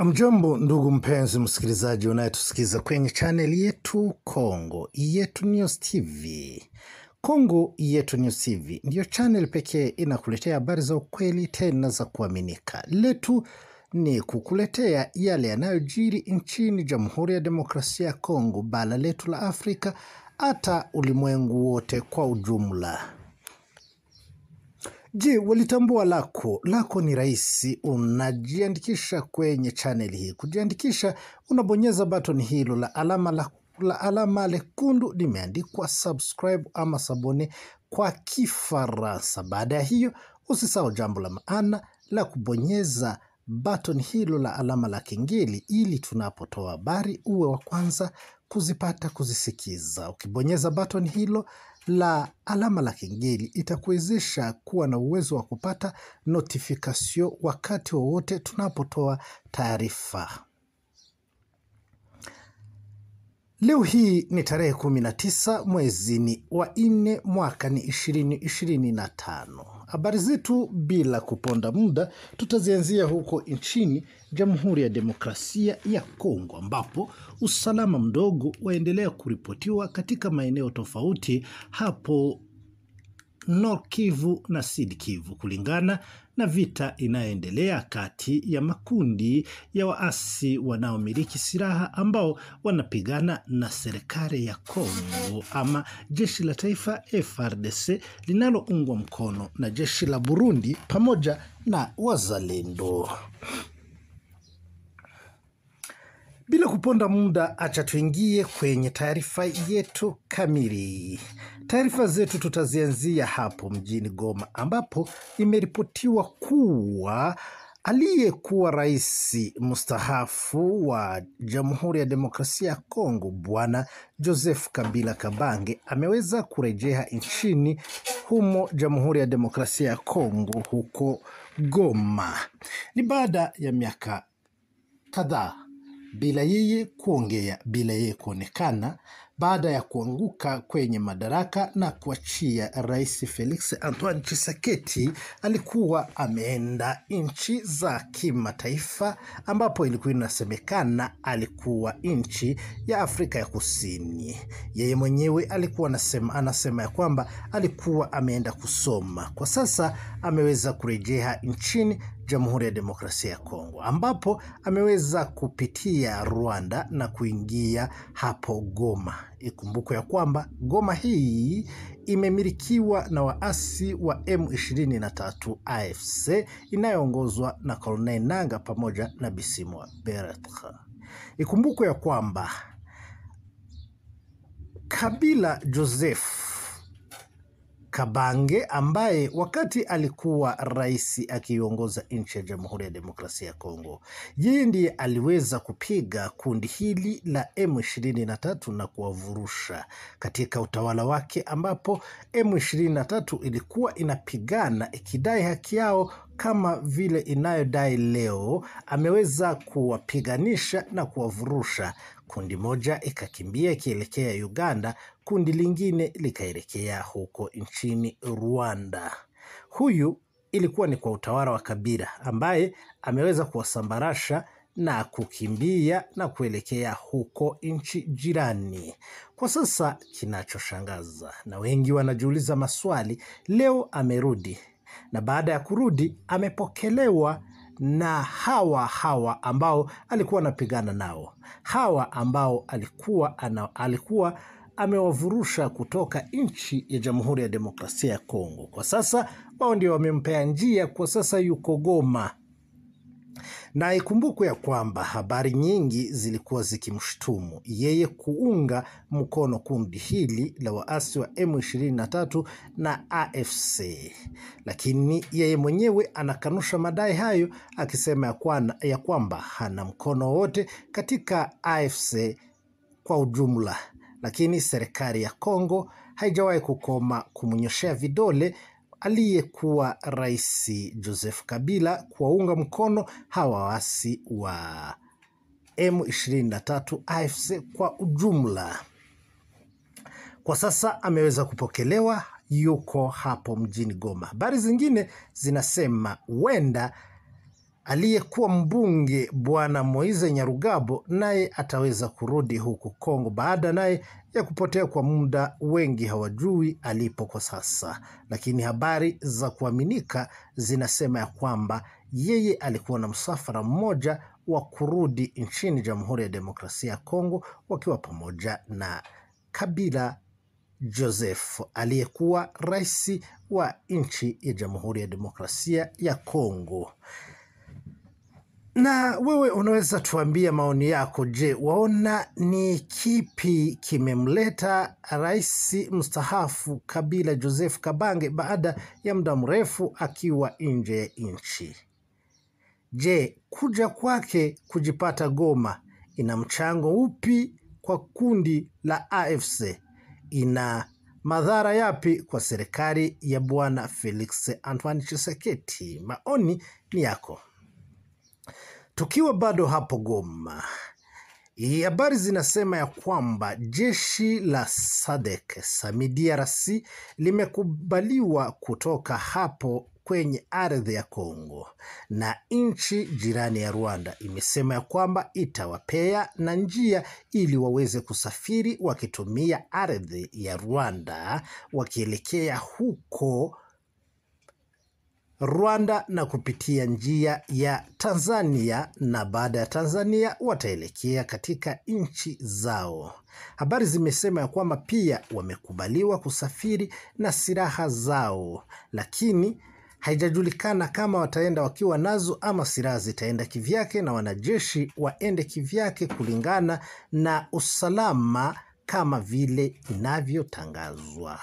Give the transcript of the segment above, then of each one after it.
Mjambo ndugu mpenzi msikilizaji unayetusikiza kwenye channel yetu Kongo Yetu News TV. Kongo Yetu News TV ndiyo channel pekee inakuletea habari za ukweli tena za kuaminika. Letu ni kukuletea yale yanayojiri nchini Jamhuri ya Demokrasia ya Kongo, bara letu la Afrika, hata ulimwengu wote kwa ujumla. Je, walitambua lako? Lako ni rahisi, unajiandikisha kwenye channel hii. Kujiandikisha, unabonyeza button hilo la alama lekundu limeandikwa subscribe ama sabone kwa Kifaransa. Baada ya hiyo, usisahau jambo la maana la kubonyeza button hilo la alama la kengele ili tunapotoa habari uwe wa kwanza kuzipata, kuzisikiza. Ukibonyeza button hilo la alama la kengele itakuwezesha kuwa na uwezo wa kupata notification wakati wowote tunapotoa taarifa. Leo hii ni tarehe 19 mwezi wa 4 mwaka ni 2025. Habari zetu bila kuponda muda tutazianzia huko nchini Jamhuri ya Demokrasia ya Kongo, ambapo usalama mdogo waendelea kuripotiwa katika maeneo tofauti hapo Nord Kivu na Sud Kivu, kulingana na vita inayoendelea kati ya makundi ya waasi wanaomiliki silaha ambao wanapigana na serikali ya Kongo ama jeshi la taifa FARDC linaloungwa mkono na jeshi la Burundi pamoja na wazalendo. Bila kuponda muda, acha tuingie kwenye taarifa yetu kamili. Taarifa zetu tutazianzia hapo mjini Goma, ambapo imeripotiwa kuwa aliyekuwa rais mustahafu wa Jamhuri ya Demokrasia ya Kongo Bwana Joseph Kabila Kabange ameweza kurejea nchini humo Jamhuri ya Demokrasia ya Kongo huko Goma. Ni baada ya miaka kadhaa bila yeye kuongea, bila yeye kuonekana, baada ya kuanguka kwenye madaraka na kuachia Rais Felix Antoine Tshisekedi. Alikuwa ameenda nchi za kimataifa, ambapo ilikuwa inasemekana alikuwa nchi ya Afrika ya Kusini. Yeye mwenyewe alikuwa anasema ya kwamba alikuwa ameenda kusoma. Kwa sasa ameweza kurejea nchini Jamhuri ya Demokrasia ya Kongo, ambapo ameweza kupitia Rwanda na kuingia hapo Goma. Ikumbukwe ya kwamba Goma hii imemilikiwa na waasi wa M23 AFC inayoongozwa na Colonel Nanga pamoja na Bisimwa Bertrand. Ikumbukwe ya kwamba Kabila Joseph Kabange, ambaye wakati alikuwa rais akiongoza nchi ya Jamhuri ya Demokrasia ya Kongo, yeye ndiye aliweza kupiga kundi hili la M23 na kuwavurusha katika utawala wake, ambapo M23 ilikuwa inapigana ikidai haki yao kama vile inayodai leo. Ameweza kuwapiganisha na kuwavurusha. Kundi moja ikakimbia ikielekea Uganda, kundi lingine likaelekea huko nchini Rwanda. Huyu ilikuwa ni kwa utawala wa Kabila, ambaye ameweza kuwasambarasha na kukimbia na kuelekea huko nchi jirani. Kwa sasa kinachoshangaza na wengi wanajiuliza maswali, leo amerudi, na baada ya kurudi amepokelewa na hawa ambao alikuwa anapigana nao, hawa ambao alikuwa amewavurusha kutoka nchi ya Jamhuri ya Demokrasia ya Kongo. Kwa sasa wao ndio wamempea njia, kwa sasa yuko Goma. Na ikumbukwe ya kwamba habari nyingi zilikuwa zikimshtumu yeye kuunga mkono kundi hili la waasi wa M23 na AFC, lakini yeye mwenyewe anakanusha madai hayo, akisema ya kwamba hana mkono wote katika AFC kwa ujumla. Lakini serikali ya Kongo haijawahi kukoma kumnyoshea vidole aliyekuwa rais Joseph Kabila kuwaunga mkono hawa waasi wa M23 AFC kwa ujumla. Kwa sasa ameweza kupokelewa, yuko hapo mjini Goma. Habari zingine zinasema huenda aliyekuwa mbunge Bwana Moise Nyarugabo naye ataweza kurudi huku Kongo baada naye ya kupotea kwa muda. Wengi hawajui alipo kwa sasa, lakini habari za kuaminika zinasema ya kwamba yeye alikuwa na msafara mmoja wa kurudi nchini Jamhuri ya Demokrasia ya Kongo wakiwa pamoja na Kabila Joseph aliyekuwa rais wa nchi ya Jamhuri ya Demokrasia ya Kongo. Na wewe unaweza tuambia maoni yako. Je, waona ni kipi kimemleta rais mstaafu Kabila Joseph Kabange baada ya muda mrefu akiwa nje ya nchi? Je, kuja kwake kujipata Goma ina mchango upi kwa kundi la AFC? Ina madhara yapi kwa serikali ya Bwana Felix Antoine Tshisekedi? Maoni ni yako. Tukiwa bado hapo Goma, habari zinasema ya kwamba jeshi la SADC SAMIDRC limekubaliwa kutoka hapo kwenye ardhi ya Kongo, na nchi jirani ya Rwanda imesema ya kwamba itawapea na njia ili waweze kusafiri wakitumia ardhi ya Rwanda wakielekea huko Rwanda na kupitia njia ya Tanzania, na baada ya Tanzania wataelekea katika nchi zao. Habari zimesema ya kwamba pia wamekubaliwa kusafiri na silaha zao, lakini haijajulikana kama wataenda wakiwa nazo ama silaha zitaenda kivyake na wanajeshi waende kivyake kulingana na usalama kama vile inavyotangazwa.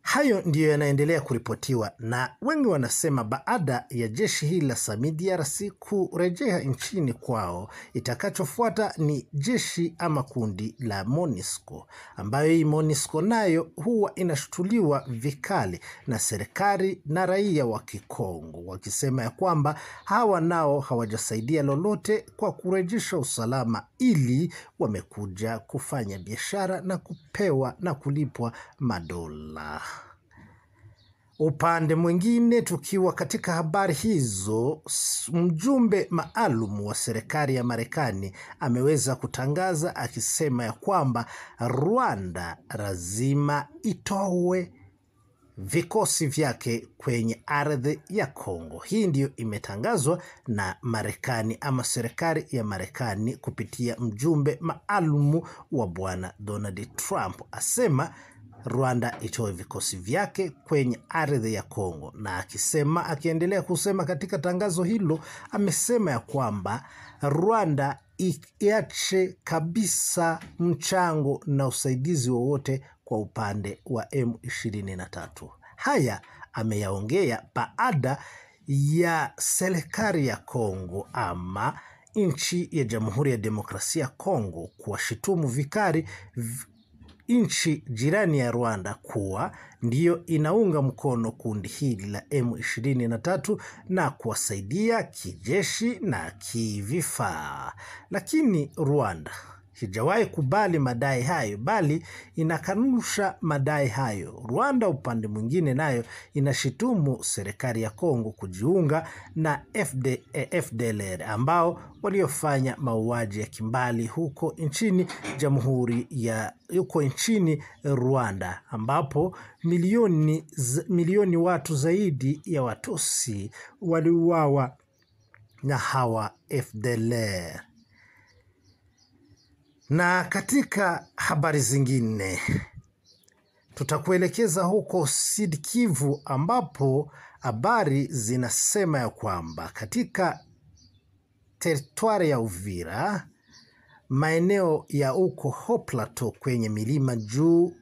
Hayo ndiyo yanaendelea kuripotiwa, na wengi wanasema baada ya jeshi hili la SAMIDRC kurejea nchini kwao, itakachofuata ni jeshi ama kundi la MONUSCO, ambayo hii MONUSCO nayo huwa inashutuliwa vikali na serikali na raia wa Kikongo, wakisema ya kwamba hawa nao hawajasaidia lolote kwa kurejesha usalama, ili wamekuja kufanya biashara na kupewa na kulipwa madola. Upande mwingine, tukiwa katika habari hizo, mjumbe maalum wa serikali ya Marekani ameweza kutangaza akisema ya kwamba Rwanda lazima itowe vikosi vyake kwenye ardhi ya Kongo. Hii ndiyo imetangazwa na Marekani ama serikali ya Marekani kupitia mjumbe maalum wa Bwana Donald Trump, asema Rwanda itoe vikosi vyake kwenye ardhi ya Kongo. Na akiendelea kusema katika tangazo hilo, amesema ya kwamba Rwanda iache kabisa mchango na usaidizi wowote kwa upande wa M23. Haya ameyaongea baada ya serikali ya Kongo ama nchi ya Jamhuri ya Demokrasia ya Kongo kuwashitumu vikali nchi jirani ya Rwanda kuwa ndiyo inaunga mkono kundi hili la M23 na kuwasaidia kijeshi na kivifaa. Lakini Rwanda hijawahi kubali madai hayo, bali inakanusha madai hayo. Rwanda upande mwingine nayo inashitumu serikali ya Kongo kujiunga na FDLR ambao waliofanya mauaji ya kimbali huko nchini Rwanda, ambapo milioni watu zaidi ya Watusi waliuawa na hawa FDLR. Na katika habari zingine tutakuelekeza huko Sud Kivu, ambapo habari zinasema ya kwamba katika teritwari ya Uvira, maeneo ya huko Haut Plateau kwenye milima juu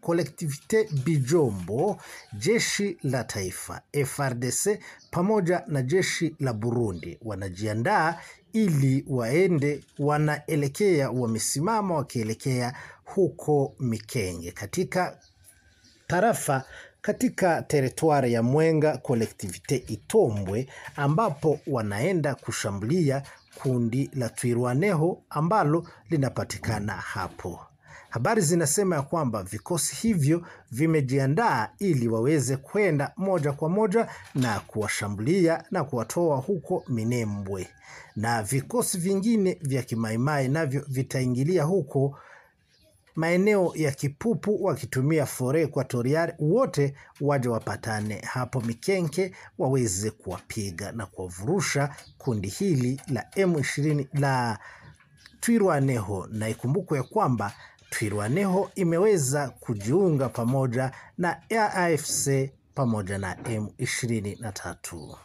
Collectivité Bijombo, jeshi la taifa FARDC pamoja na jeshi la Burundi wanajiandaa ili wamesimama wakielekea huko Mikenge katika teritwari ya Mwenga Collectivité Itombwe, ambapo wanaenda kushambulia kundi la Twirwaneho ambalo linapatikana hapo. Habari zinasema ya kwamba vikosi hivyo vimejiandaa ili waweze kwenda moja kwa moja na kuwashambulia na kuwatoa huko Minembwe, na vikosi vingine vya kimaimai navyo vitaingilia huko maeneo ya Kipupu wakitumia Fore Equatorial, wote waje wapatane hapo Mikenke waweze kuwapiga na kuwavurusha kundi hili la M20 la Twirwaneho. Na ikumbukwe ya kwamba Twirwaneho imeweza kujiunga pamoja na AFC pamoja na M23.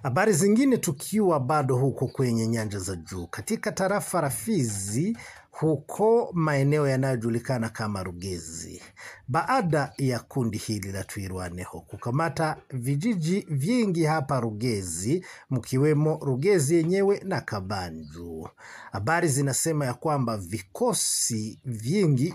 Habari zingine tukiwa bado huko kwenye nyanja za juu katika tarafa la Fizi, huko maeneo yanayojulikana kama Rugezi, baada ya kundi hili la Twirwaneho kukamata vijiji vingi hapa Rugezi, mkiwemo Rugezi yenyewe na Kabanju. Habari zinasema ya kwamba vikosi vingi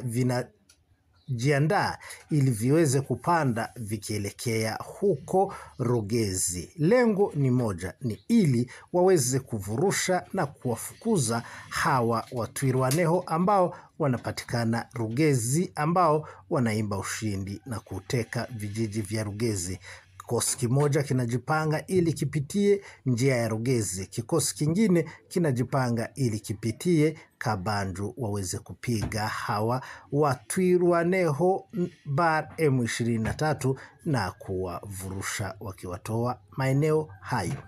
vinajiandaa ili viweze kupanda vikielekea huko Rugezi. Lengo ni moja, ni ili waweze kuvurusha na kuwafukuza hawa wa Twirwaneho ambao wanapatikana Rugezi, ambao wanaimba ushindi na kuteka vijiji vya Rugezi. Kikosi kimoja kinajipanga ili kipitie njia ya Rugezi, kikosi kingine kinajipanga ili kipitie Kabanju waweze kupiga hawa wa Twirwaneho bar M23 na kuwavurusha wakiwatoa maeneo hayo.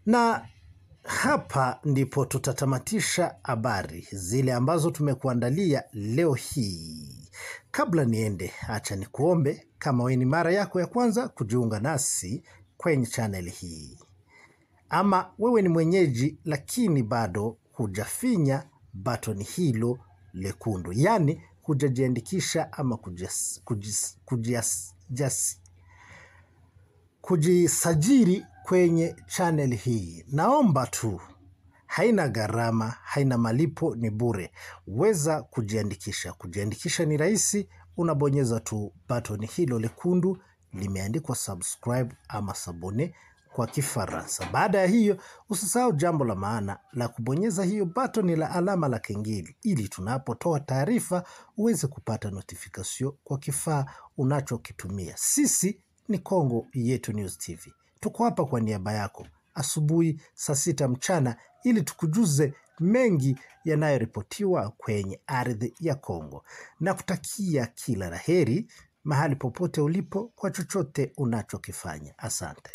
Na hapa ndipo tutatamatisha habari zile ambazo tumekuandalia leo hii. Kabla niende, acha nikuombe, kama wewe ni mara yako ya kwanza kujiunga nasi kwenye channel hii, ama wewe ni mwenyeji lakini bado hujafinya button hilo lekundu, yani hujajiandikisha ama kujisajili kwenye channel hii, naomba tu, haina gharama, haina malipo, ni bure. Weza kujiandikisha. Kujiandikisha ni rahisi, unabonyeza tu button hilo lekundu limeandikwa subscribe ama sabone kwa Kifaransa. Baada ya hiyo, usisahau jambo la maana la kubonyeza hiyo button la alama la kengele, ili tunapotoa taarifa uweze kupata notification kwa kifaa unachokitumia. Sisi ni Kongo Yetu News TV. Tuko hapa kwa niaba yako asubuhi saa 6 mchana ili tukujuze mengi yanayoripotiwa kwenye ardhi ya Kongo, na kutakia kila laheri mahali popote ulipo kwa chochote unachokifanya. Asante.